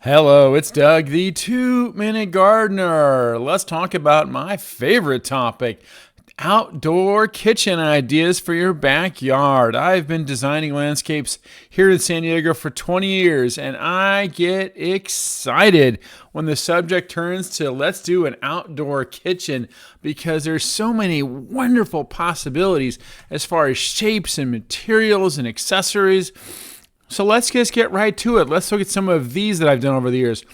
Hello, it's Doug, the 2 Minute Gardener. Let's talk about my favorite topic, outdoor kitchen ideas for your backyard. I've been designing landscapes here in San Diego for 20 years, and I get excited when the subject turns to let's do an outdoor kitchen because there's so many wonderful possibilities as far as shapes and materials and accessories. So let's just get right to it. Let's look at some of these that I've done over the years.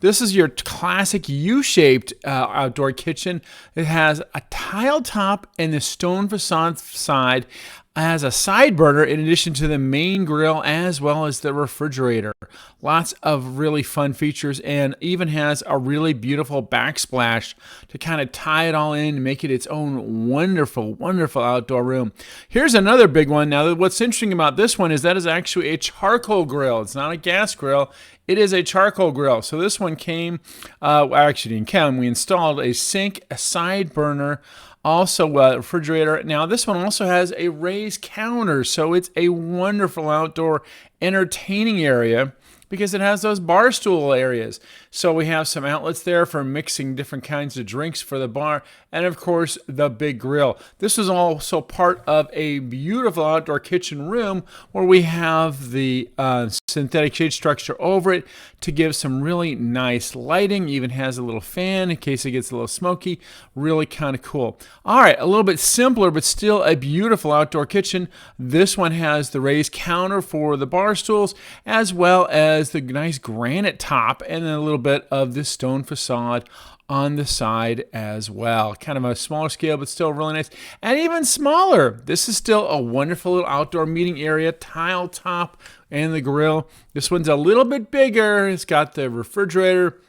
This is your classic U-shaped outdoor kitchen. It has a tile top and the stone facade side as a side burner in addition to the main grill as well as the refrigerator. Lots of really fun features and even has a really beautiful backsplash to kind of tie it all in and make it its own wonderful, wonderful outdoor room. Here's another big one. Now, what's interesting about this one is that is actually a charcoal grill. It's not a gas grill. It is a charcoal grill. So this one came, actually didn't come. We installed a sink, a side burner, also a refrigerator. Now this one also has a raised counter, so it's a wonderful outdoor entertaining area because it has those bar stool areas. So we have some outlets there for mixing different kinds of drinks for the bar, and of course the big grill. This is also part of a beautiful outdoor kitchen room where we have the synthetic shade structure over it to give some really nice lighting. Even has a little fan in case it gets a little smoky. Really kind of cool. All right, a little bit simpler but still a beautiful outdoor kitchen. This one has the raised counter for the bar stools as well as the nice granite top and then a little bit of the stone facade on the side as well. Kind of a smaller scale, but still really nice. And even smaller, this is still a wonderful little outdoor meeting area, tile top and the grill. This one's a little bit bigger. It's got the refrigerator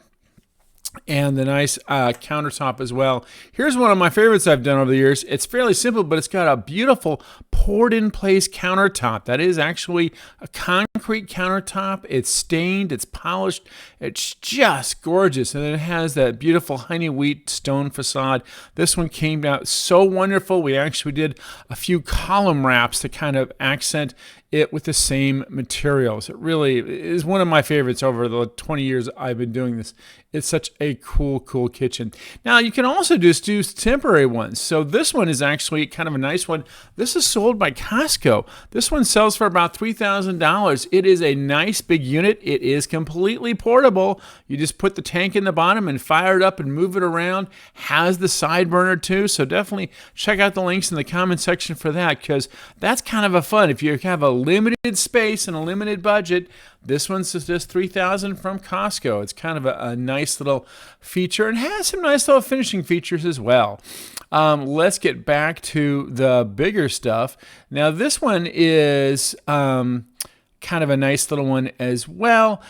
and the nice countertop as well. Here's one of my favorites I've done over the years. It's fairly simple, but it's got a beautiful poured-in-place countertop. That is actually a concrete countertop. It's stained, it's polished, it's just gorgeous. And then it has that beautiful honey wheat stone facade. This one came out so wonderful. We actually did a few column wraps to kind of accent it with the same materials. It really is one of my favorites over the 20 years I've been doing this. It's such a cool kitchen. Now you can also just do temporary ones. So this one is actually kind of a nice one. This is sold by Costco. This one sells for about $3,000. It is a nice big unit. It is completely portable. You just put the tank in the bottom and fire it up and move it around. Has the side burner too. So definitely check out the links in the comment section for that because that's kind of a fun. If you have a limited space and a limited budget, this one's just $3,000 from Costco. It's kind of a nice little feature and has some nice little finishing features as well. Let's get back to the bigger stuff. Now this one is kind of a nice little one as well.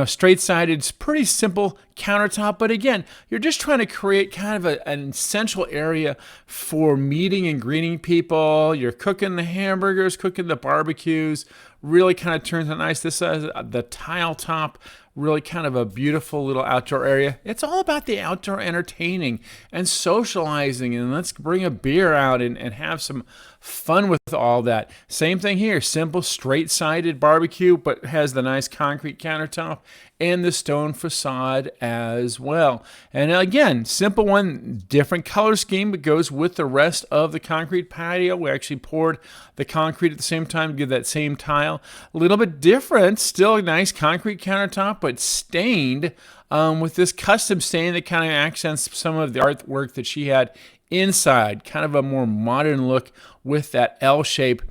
Straight-sided, it's pretty simple countertop, but again, you're just trying to create kind of an essential area for meeting and greeting people. You're cooking the hamburgers, cooking the barbecues, really kind of turns out nice. This has the tile top, really kind of a beautiful little outdoor area. It's all about the outdoor entertaining and socializing, and let's bring a beer out and have some fun with all that. Same thing here, simple straight-sided barbecue, but has the nice concrete countertop and the stone facade as well. And again, simple one, different color scheme, but goes with the rest of the concrete patio. We actually poured the concrete at the same time to give that same tile. A little bit different, still a nice concrete countertop, but stained with this custom stain that kind of accents some of the artwork that she had inside. Kind of a more modern look with that L shape.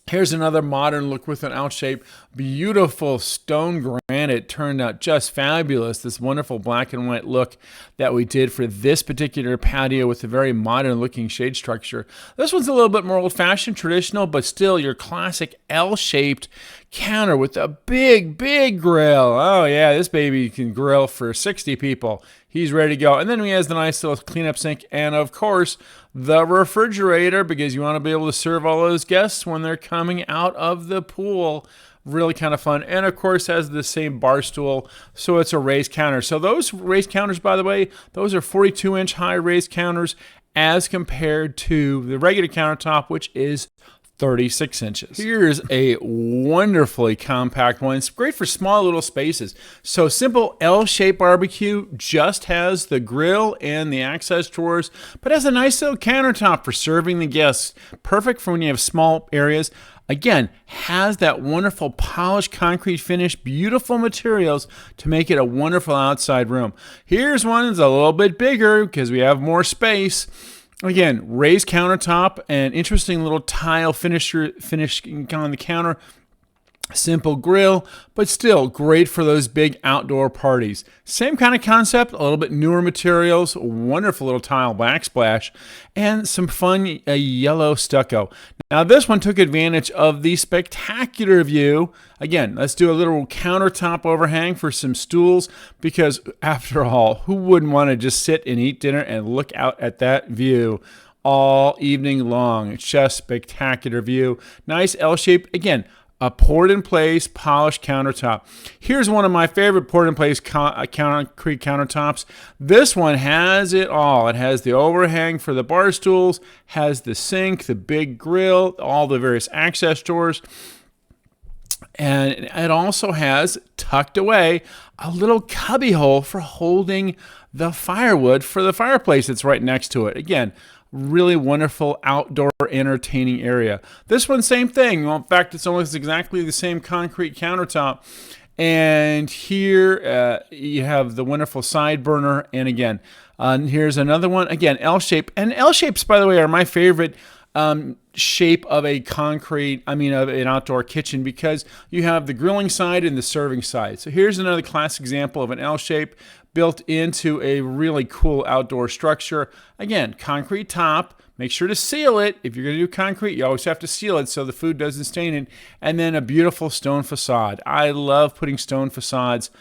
Here's another modern look with an L shape. Beautiful stone granite, turned out just fabulous. This wonderful black and white look that we did for this particular patio with a very modern looking shade structure. This one's a little bit more old fashioned, traditional, but still your classic L-shaped counter with a big grill. Oh yeah, this baby can grill for 60 people. He's ready to go. And then he has the nice little cleanup sink and, of course, the refrigerator because you want to be able to serve all those guests when they're coming out of the pool. Really kind of fun. And, of course, has the same bar stool, so it's a raised counter. So those raised counters, by the way, those are 42-inch high raised counters as compared to the regular countertop, which is 36 inches. Here's a wonderfully compact one. It's great for small little spaces. So simple L-shaped barbecue, just has the grill and the access drawers, but has a nice little countertop for serving the guests. Perfect for when you have small areas. Again, has that wonderful polished concrete finish, beautiful materials to make it a wonderful outside room. Here's one that's a little bit bigger because we have more space. Again, raised countertop and interesting little tile finish on the counter. Simple grill, but still great for those big outdoor parties. Same kind of concept, a little bit newer materials, wonderful little tile backsplash, and some fun yellow stucco. Now this one took advantage of the spectacular view. Again, let's do a little countertop overhang for some stools, because after all, who wouldn't want to just sit and eat dinner and look out at that view all evening long? It's just spectacular view. Nice L-shape. Again, a poured-in-place polished countertop. Here's one of my favorite poured-in-place concrete countertops. This one has it all. It has the overhang for the bar stools, has the sink, the big grill, all the various access doors, and it also has, tucked away, a little cubby hole for holding the firewood for the fireplace that's right next to it. Again, really wonderful outdoor entertaining area. This one, same thing. Well, in fact, it's almost exactly the same concrete countertop. And here you have the wonderful side burner. And again, here's another one. Again, L-shape. And L-shapes, by the way, are my favorite shape of an outdoor kitchen, because you have the grilling side and the serving side. So here's another classic example of an L-shape built into a really cool outdoor structure. Again, concrete top. Make sure to seal it. If you're going to do concrete, you always have to seal it so the food doesn't stain it. And then a beautiful stone facade. I love putting stone facades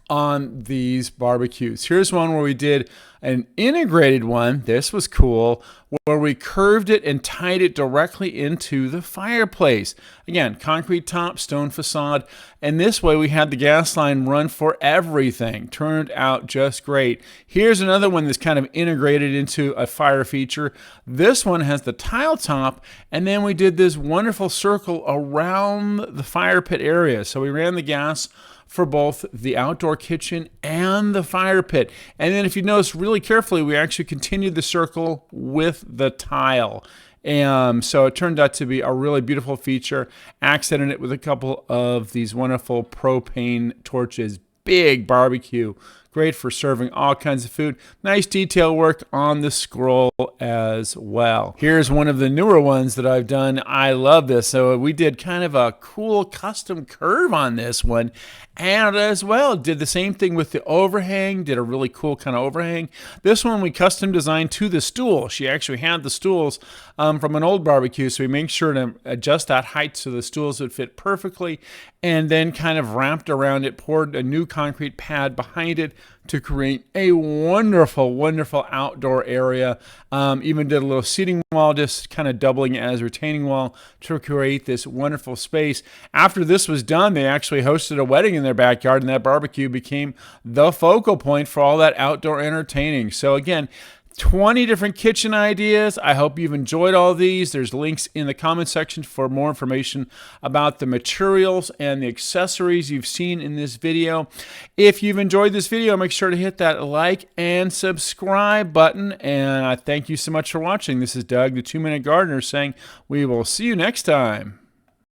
on these barbecues. Here's one where we did an integrated one. This was cool, where we curved it and tied it directly into the fireplace. Again, concrete top, stone facade, and this way we had the gas line run for everything. Turned out just great. Here's another one that's kind of integrated into a fire feature. This one has the tile top, and then we did this wonderful circle around the fire pit area. So we ran the gas for both the outdoor kitchen and the fire pit. And then if you notice really carefully, we actually continued the circle with the tile. So it turned out to be a really beautiful feature. Accented it with a couple of these wonderful propane torches. Big barbecue. Great for serving all kinds of food. Nice detail work on the scroll as well. Here's one of the newer ones that I've done. I love this. So we did kind of a cool custom curve on this one. And as well, did the same thing with the overhang. Did a really cool kind of overhang. This one we custom designed to the stool. She actually had the stools from an old barbecue. So we made sure to adjust that height so the stools would fit perfectly. And then kind of wrapped around it, poured a new concrete pad behind it to create a wonderful, wonderful outdoor area. Even did a little seating wall, just kind of doubling it as a retaining wall to create this wonderful space. After this was done, they actually hosted a wedding in their backyard, and that barbecue became the focal point for all that outdoor entertaining. So again, 20 different kitchen ideas. I hope you've enjoyed all these. There's links in the comment section for more information about the materials and the accessories you've seen in this video. If you've enjoyed this video, make sure to hit that like and subscribe button. And I thank you so much for watching. This is Doug, the 2-Minute Gardener, saying we will see you next time.